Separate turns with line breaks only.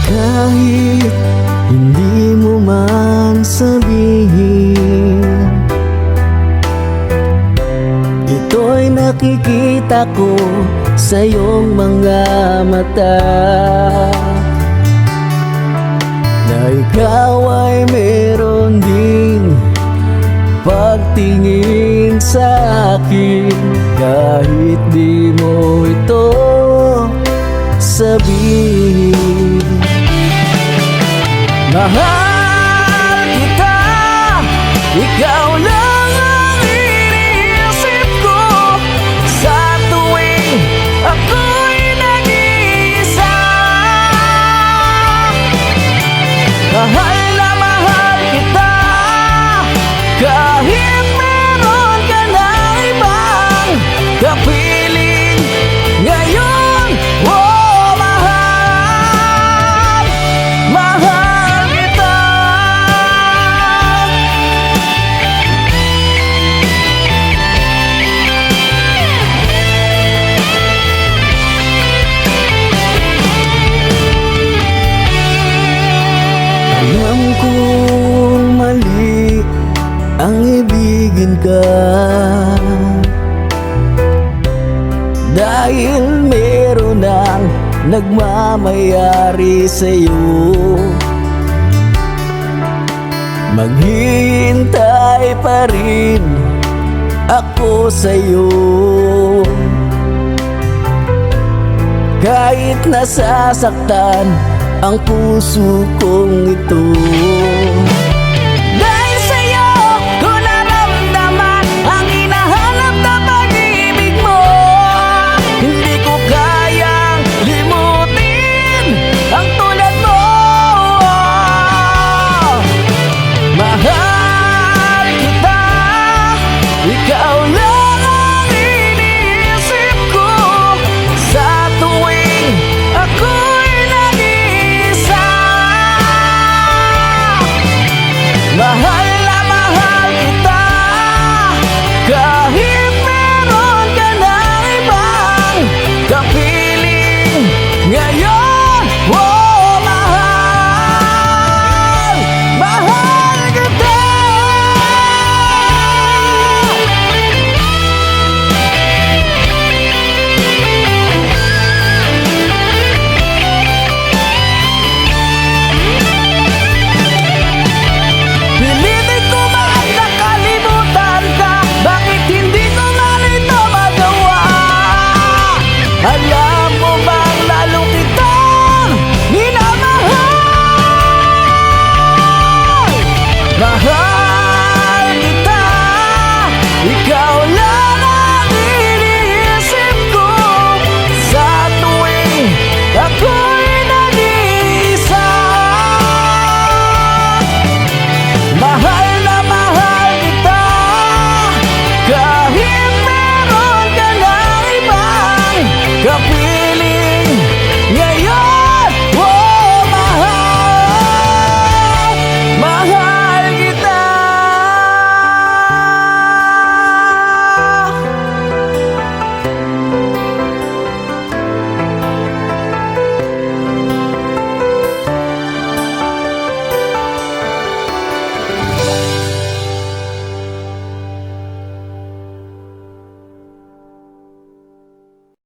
Kahit hindi mo man sabihin, ito'y nakikita ko sa iyong mga mata, na ikaw ay meron ding pagtingin sa akin. Kahit di mo ito sabihin, mahal kita, ikaw lang ang iniisip ko sa tuwing ako'y nag-iisa. Mahal na mahal kita, kahit meron ka na ibang kapiling ngayon. Oh, mahal, mahal kita. Alam kong mali ang ibigin ka, dahil meron ang nagmamayari sa'yo. Maghihintay pa rin ako sa'yo, kahit nasasaktan ang puso kong ito.